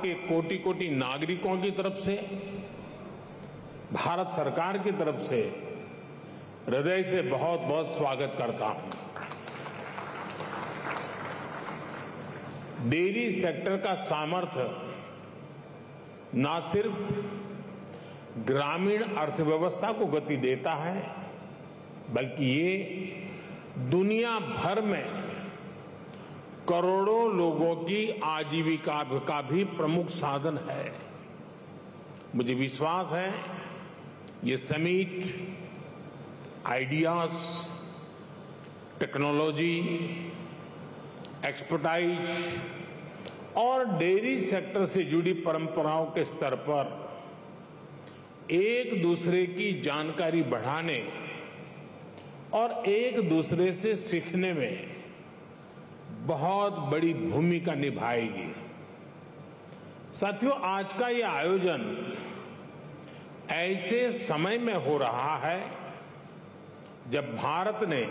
के कोटि कोटि नागरिकों की तरफ से, भारत सरकार की तरफ से हृदय से बहुत बहुत स्वागत करता हूं। डेयरी सेक्टर का सामर्थ्य न सिर्फ ग्रामीण अर्थव्यवस्था को गति देता है, बल्कि ये दुनिया भर में करोड़ों लोगों की आजीविका का भी प्रमुख साधन है। मुझे विश्वास है ये समिट आइडियाज, टेक्नोलॉजी, एक्सपर्टाइज और डेयरी सेक्टर से जुड़ी परंपराओं के स्तर पर एक दूसरे की जानकारी बढ़ाने और एक दूसरे से सीखने में बहुत बड़ी भूमिका निभाएगी। साथियों, आज का ये आयोजन ऐसे समय में हो रहा है जब भारत ने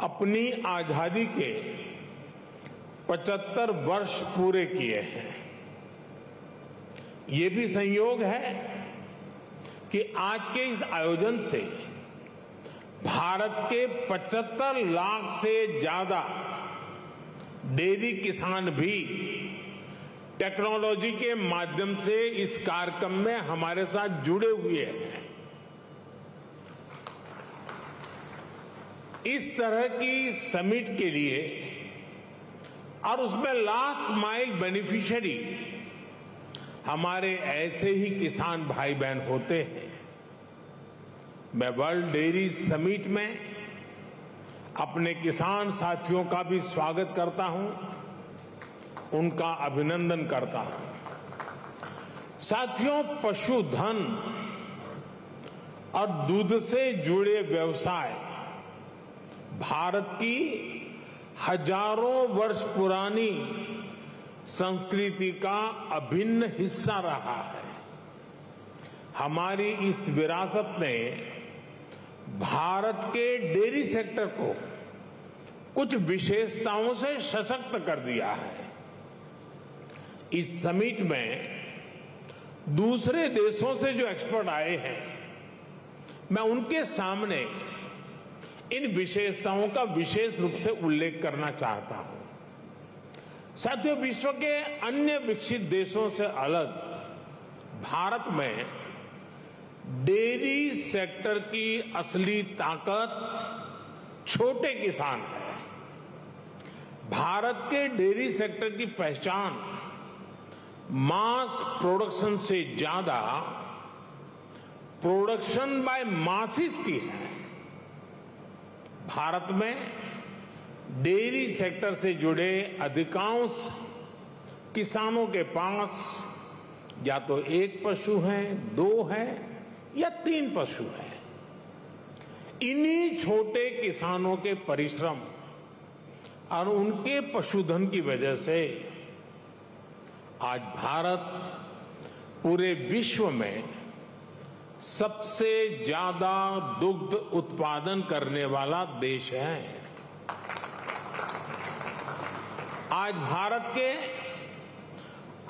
अपनी आजादी के 75 वर्ष पूरे किए हैं। ये भी संयोग है कि आज के इस आयोजन से भारत के 75 लाख से ज्यादा डेयरी किसान भी टेक्नोलॉजी के माध्यम से इस कार्यक्रम में हमारे साथ जुड़े हुए हैं। इस तरह की समिट के लिए और उसमें लास्ट माइल बेनिफिशियरी हमारे ऐसे ही किसान भाई बहन होते हैं। मैं वर्ल्ड डेयरी समिट में अपने किसान साथियों का भी स्वागत करता हूं, उनका अभिनंदन करता हूं। साथियों, पशुधन और दूध से जुड़े व्यवसाय भारत की हजारों वर्ष पुरानी संस्कृति का अभिन्न हिस्सा रहा है। हमारी इस विरासत ने भारत के डेयरी सेक्टर को कुछ विशेषताओं से सशक्त कर दिया है। इस समिट में दूसरे देशों से जो एक्सपर्ट आए हैं, मैं उनके सामने इन विशेषताओं का विशेष रूप से उल्लेख करना चाहता हूं। साथियों, विश्व के अन्य विकसित देशों से अलग भारत में डेयरी सेक्टर की असली ताकत छोटे किसान है। भारत के डेयरी सेक्टर की पहचान मास प्रोडक्शन से ज्यादा प्रोडक्शन बाय मासिस की है। भारत में डेयरी सेक्टर से जुड़े अधिकांश किसानों के पास या तो एक पशु है, 2 है या 3 पशु है। इन्हीं छोटे किसानों के परिश्रम और उनके पशुधन की वजह से आज भारत पूरे विश्व में सबसे ज्यादा दुग्ध उत्पादन करने वाला देश है। आज भारत के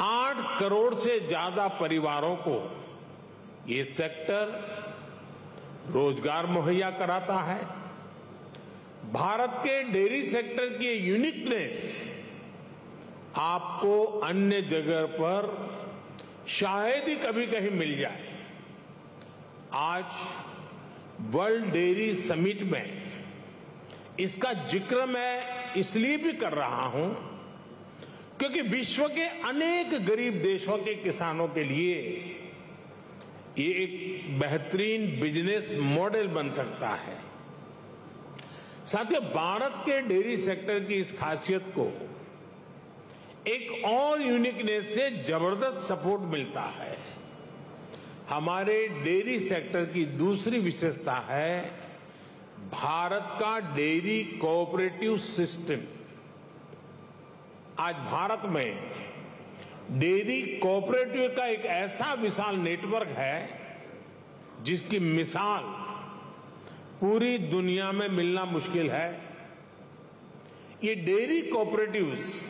8 करोड़ से ज्यादा परिवारों को ये सेक्टर रोजगार मुहैया कराता है। भारत के डेयरी सेक्टर की यूनिकनेस आपको अन्य जगह पर शायद ही कभी कहीं मिल जाए। आज वर्ल्ड डेयरी समिट में इसका जिक्र मैं इसलिए भी कर रहा हूं क्योंकि विश्व के अनेक गरीब देशों के किसानों के लिए ये एक बेहतरीन बिजनेस मॉडल बन सकता है। साथियों, भारत के डेयरी सेक्टर की इस खासियत को एक और यूनिकनेस से जबरदस्त सपोर्ट मिलता है। हमारे डेयरी सेक्टर की दूसरी विशेषता है भारत का डेयरी कोऑपरेटिव सिस्टम। आज भारत में डेयरी कोऑपरेटिव का एक ऐसा विशाल नेटवर्क है जिसकी मिसाल पूरी दुनिया में मिलना मुश्किल है। ये डेयरी कोऑपरेटिव्स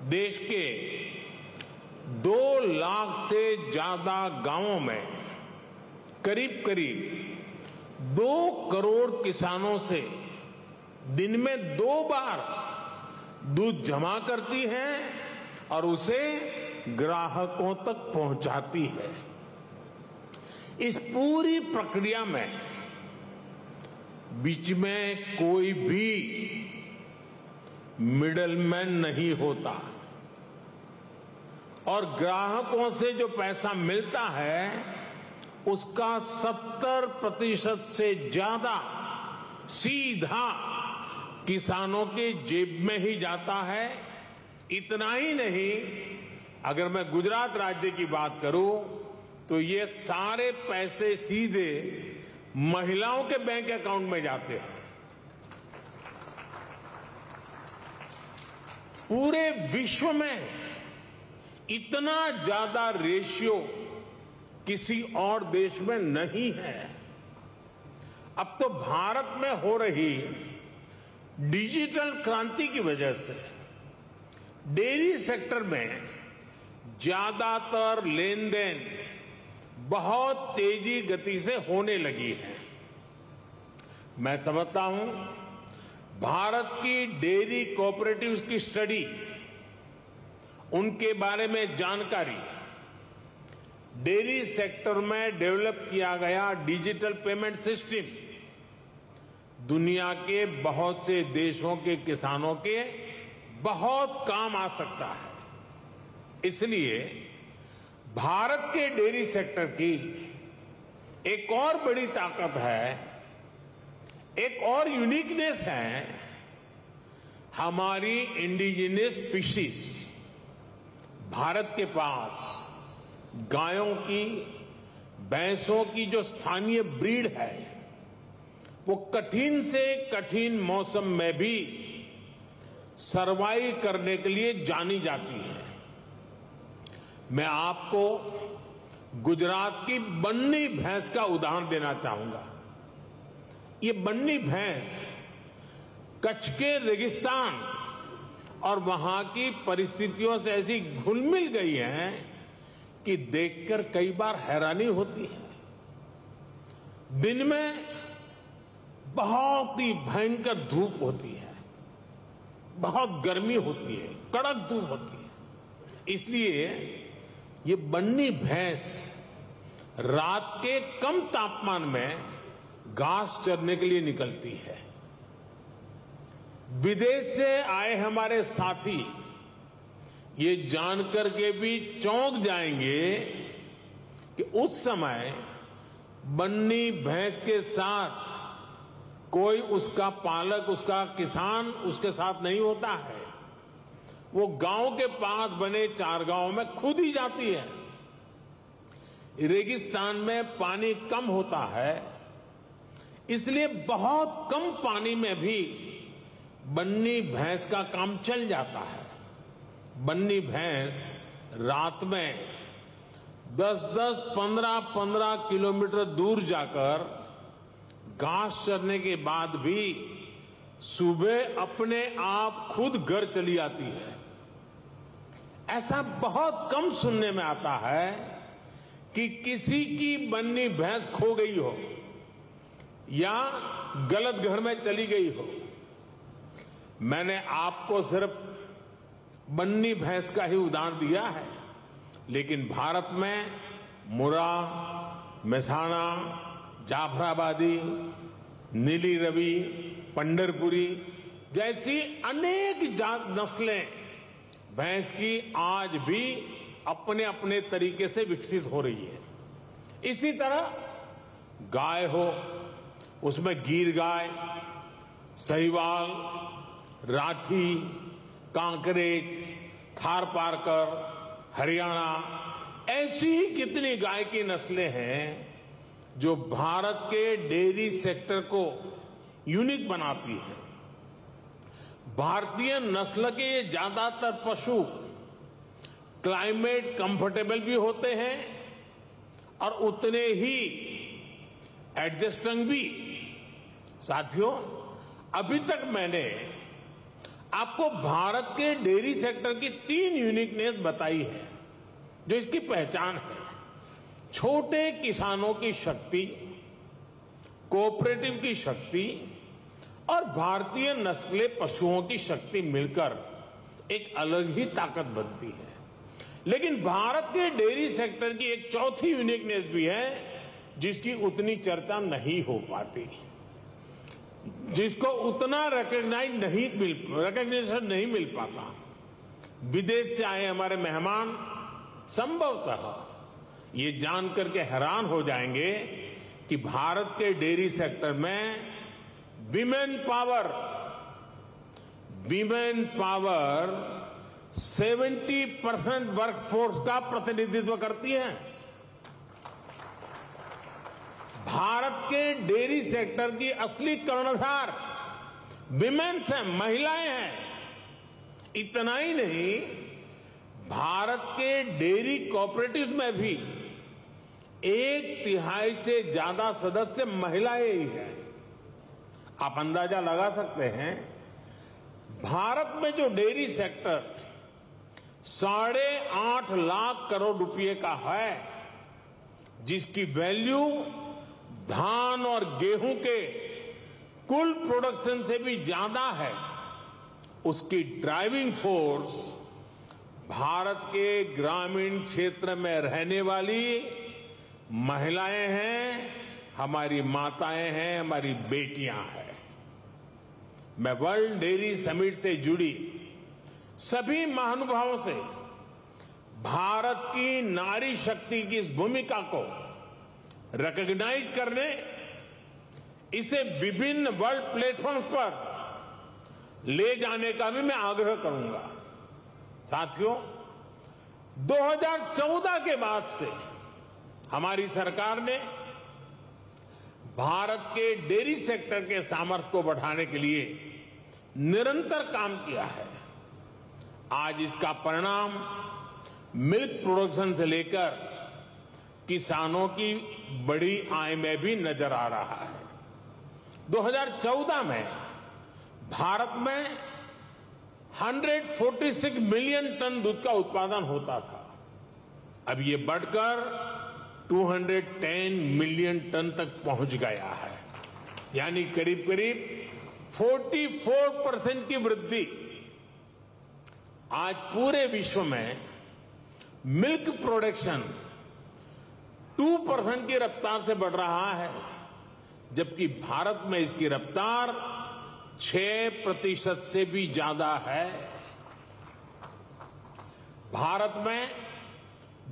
देश के 2 लाख से ज्यादा गांवों में करीब करीब 2 करोड़ किसानों से दिन में 2 बार दूध जमा करती है और उसे ग्राहकों तक पहुंचाती है। इस पूरी प्रक्रिया में बीच में कोई भी मिडलमैन नहीं होता और ग्राहकों से जो पैसा मिलता है उसका 70% से ज्यादा सीधा किसानों के जेब में ही जाता है। इतना ही नहीं, अगर मैं गुजरात राज्य की बात करूं तो ये सारे पैसे सीधे महिलाओं के बैंक अकाउंट में जाते हैं। पूरे विश्व में इतना ज्यादा रेशियो किसी और देश में नहीं है। अब तो भारत में हो रही डिजिटल क्रांति की वजह से डेयरी सेक्टर में ज्यादातर लेन देन बहुत तेजी गति से होने लगी है। मैं समझता हूं भारत की डेयरी कोऑपरेटिव्स की स्टडी, उनके बारे में जानकारी, डेयरी सेक्टर में डेवलप किया गया डिजिटल पेमेंट सिस्टम दुनिया के बहुत से देशों के किसानों के बहुत काम आ सकता है। इसलिए भारत के डेयरी सेक्टर की एक और बड़ी ताकत है, एक और यूनिकनेस है, हमारी इंडिजिनस स्पीशीज। भारत के पास गायों की, भैंसों की जो स्थानीय ब्रीड है वो कठिन से कठिन मौसम में भी सरवाइव करने के लिए जानी जाती है। मैं आपको गुजरात की बन्नी भैंस का उदाहरण देना चाहूंगा। ये बन्नी भैंस कच्छ के रेगिस्तान और वहां की परिस्थितियों से ऐसी घुल मिल गई है कि देखकर कई बार हैरानी होती है। दिन में बहुत ही भयंकर धूप होती है, बहुत गर्मी होती है, कड़क धूप होती है। इसलिए ये बन्नी भैंस रात के कम तापमान में घास चरने के लिए निकलती है। विदेश से आए हमारे साथी ये जानकर के भी चौंक जाएंगे कि उस समय बन्नी भैंस के साथ कोई उसका पालक, उसका किसान उसके साथ नहीं होता है। वो गांव के पास बने चारगांव में खुद ही जाती है। रेगिस्तान में पानी कम होता है, इसलिए बहुत कम पानी में भी बन्नी भैंस का काम चल जाता है। बन्नी भैंस रात में 10-10, 15-15 किलोमीटर दूर जाकर घास चरने के बाद भी सुबह अपने आप खुद घर चली आती है। ऐसा बहुत कम सुनने में आता है कि किसी की बन्नी भैंस खो गई हो या गलत घर में चली गई हो। मैंने आपको सिर्फ बन्नी भैंस का ही उदाहरण दिया है, लेकिन भारत में मुर्रा, मेहसाणा, जाफराबादी, नीली रवि, पंढरपुरी जैसी अनेक जात नस्लें भैंस की आज भी अपने अपने तरीके से विकसित हो रही है। इसी तरह गाय हो, उसमें गीर गाय, साहिवाल, राठी, कांकरेज, थारपारकर, हरियाणा, ऐसी ही कितनी गाय की नस्लें हैं जो भारत के डेयरी सेक्टर को यूनिक बनाती है। भारतीय नस्ल के ये ज्यादातर पशु क्लाइमेट कंफर्टेबल भी होते हैं और उतने ही एडजस्टिंग भी। साथियों, अभी तक मैंने आपको भारत के डेयरी सेक्टर की 3 यूनिकनेस बताई है जो इसकी पहचान है। छोटे किसानों की शक्ति, कोऑपरेटिव की शक्ति और भारतीय नस्ले पशुओं की शक्ति मिलकर एक अलग ही ताकत बनती है। लेकिन भारत के डेयरी सेक्टर की एक चौथी यूनिकनेस भी है, जिसकी उतनी चर्चा नहीं हो पाती, जिसको उतना रिकग्निशन नहीं मिल पाता। विदेश से आए हमारे मेहमान संभवतः ये जानकर के हैरान हो जाएंगे कि भारत के डेयरी सेक्टर में विमेन पावर 70% वर्कफोर्स का प्रतिनिधित्व करती है। भारत के डेयरी सेक्टर की असली कर्णधार विमेन्स हैं, महिलाएं हैं। इतना ही नहीं, भारत के डेयरी कोऑपरेटिव में भी 1/3 से ज्यादा सदस्य महिलाएं ही हैं। आप अंदाजा लगा सकते हैं, भारत में जो डेयरी सेक्टर 8.5 लाख करोड़ रुपए का है, जिसकी वैल्यू धान और गेहूं के कुल प्रोडक्शन से भी ज्यादा है, उसकी ड्राइविंग फोर्स भारत के ग्रामीण क्षेत्र में रहने वाली महिलाएं हैं, हमारी माताएं हैं, हमारी बेटियां हैं। मैं वर्ल्ड डेयरी समिट से जुड़ी सभी महानुभावों से भारत की नारी शक्ति की इस भूमिका को रिकॉग्नाइज करने, इसे विभिन्न वर्ल्ड प्लेटफॉर्म्स पर ले जाने का भी मैं आग्रह करूंगा। साथियों, 2014 के बाद से हमारी सरकार ने भारत के डेयरी सेक्टर के सामर्थ्य को बढ़ाने के लिए निरंतर काम किया है। आज इसका परिणाम मिल्क प्रोडक्शन से लेकर किसानों की बड़ी आय में भी नजर आ रहा है। 2014 में भारत में 146 मिलियन टन दूध का उत्पादन होता था। अब ये बढ़कर 210 मिलियन टन तक पहुंच गया है, यानी करीब करीब 44% की वृद्धि। आज पूरे विश्व में मिल्क प्रोडक्शन 2% की रफ्तार से बढ़ रहा है, जबकि भारत में इसकी रफ्तार 6% से भी ज्यादा है। भारत में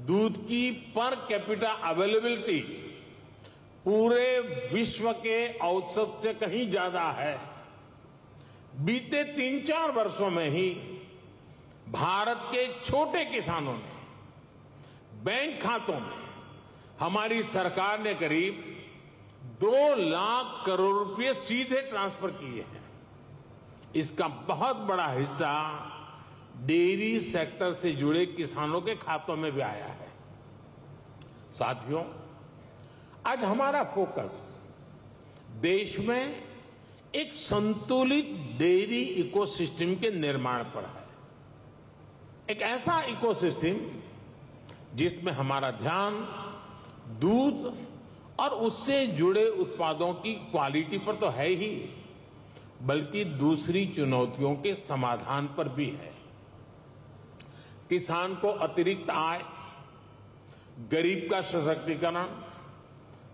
दूध की पर कैपिटा अवेलेबिलिटी पूरे विश्व के औसत से कहीं ज्यादा है। बीते 3-4 वर्षों में ही भारत के छोटे किसानों ने बैंक खातों में हमारी सरकार ने करीब 2 लाख करोड़ रुपए सीधे ट्रांसफर किए हैं। इसका बहुत बड़ा हिस्सा डेयरी सेक्टर से जुड़े किसानों के खातों में भी आया है। साथियों, आज हमारा फोकस देश में एक संतुलित डेयरी इकोसिस्टम के निर्माण पर है। एक ऐसा इकोसिस्टम जिसमें हमारा ध्यान दूध और उससे जुड़े उत्पादों की क्वालिटी पर तो है ही, बल्कि दूसरी चुनौतियों के समाधान पर भी है। किसान को अतिरिक्त आय, गरीब का सशक्तिकरण,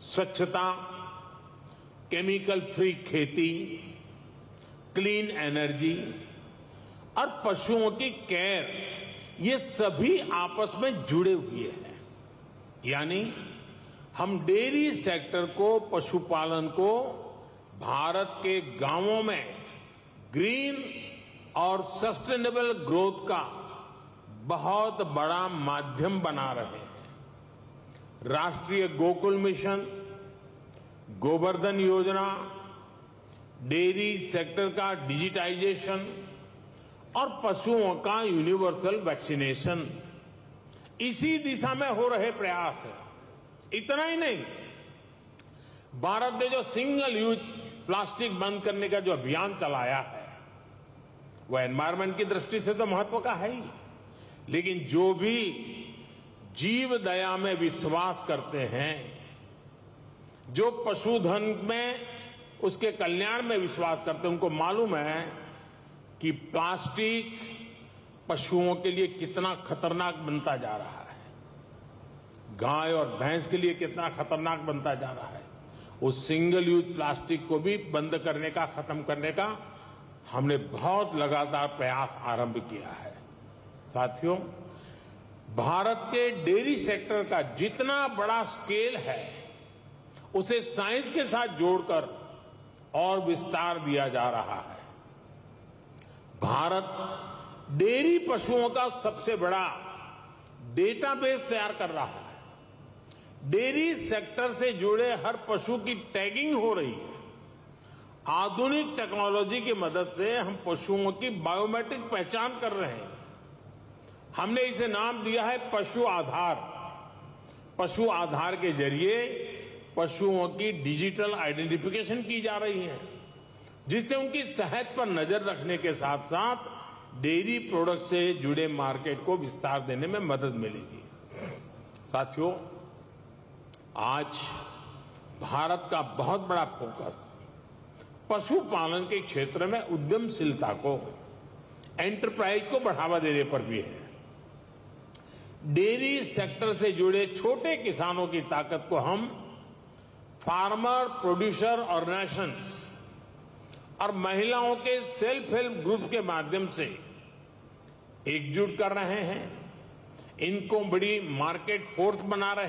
स्वच्छता, केमिकल फ्री खेती, क्लीन एनर्जी और पशुओं की केयर, ये सभी आपस में जुड़े हुए हैं। यानी हम डेयरी सेक्टर को, पशुपालन को भारत के गांवों में ग्रीन और सस्टेनेबल ग्रोथ का बहुत बड़ा माध्यम बना रहे हैं। राष्ट्रीय गोकुल मिशन, गोवर्धन योजना, डेयरी सेक्टर का डिजिटाइजेशन और पशुओं का यूनिवर्सल वैक्सीनेशन, इसी दिशा में हो रहे प्रयास है। इतना ही नहीं, भारत ने जो सिंगल यूज प्लास्टिक बंद करने का जो अभियान चलाया है, वह एनवायरमेंट की दृष्टि से तो महत्व का है ही, लेकिन जो भी जीव दया में विश्वास करते हैं, जो पशुधन में उसके कल्याण में विश्वास करते हैं, उनको मालूम है कि प्लास्टिक पशुओं के लिए कितना खतरनाक बनता जा रहा है, गाय और भैंस के लिए कितना खतरनाक बनता जा रहा है। उस सिंगल यूज प्लास्टिक को भी बंद करने का, खत्म करने का हमने बहुत लगातार प्रयास आरंभ किया है। साथियों, भारत के डेयरी सेक्टर का जितना बड़ा स्केल है, उसे साइंस के साथ जोड़कर और विस्तार दिया जा रहा है। भारत डेयरी पशुओं का सबसे बड़ा डेटाबेस तैयार कर रहा है। डेयरी सेक्टर से जुड़े हर पशु की टैगिंग हो रही है। आधुनिक टेक्नोलॉजी की मदद से हम पशुओं की बायोमेट्रिक पहचान कर रहे हैं। हमने इसे नाम दिया है पशु आधार। पशु आधार के जरिए पशुओं की डिजिटल आइडेंटिफिकेशन की जा रही है, जिससे उनकी सेहत पर नजर रखने के साथ साथ डेयरी प्रोडक्ट से जुड़े मार्केट को विस्तार देने में मदद मिलेगी। साथियों, आज भारत का बहुत बड़ा फोकस पशुपालन के क्षेत्र में उद्यमशीलता को, एंटरप्राइज को बढ़ावा देने पर भी है। डेयरी सेक्टर से जुड़े छोटे किसानों की ताकत को हम फार्मर प्रोड्यूसर ऑर्गेनाइजेशंस और महिलाओं के सेल्फ हेल्प ग्रुप के माध्यम से एकजुट कर रहे हैं। इनको बड़ी मार्केट फोर्स बना रहे हैं।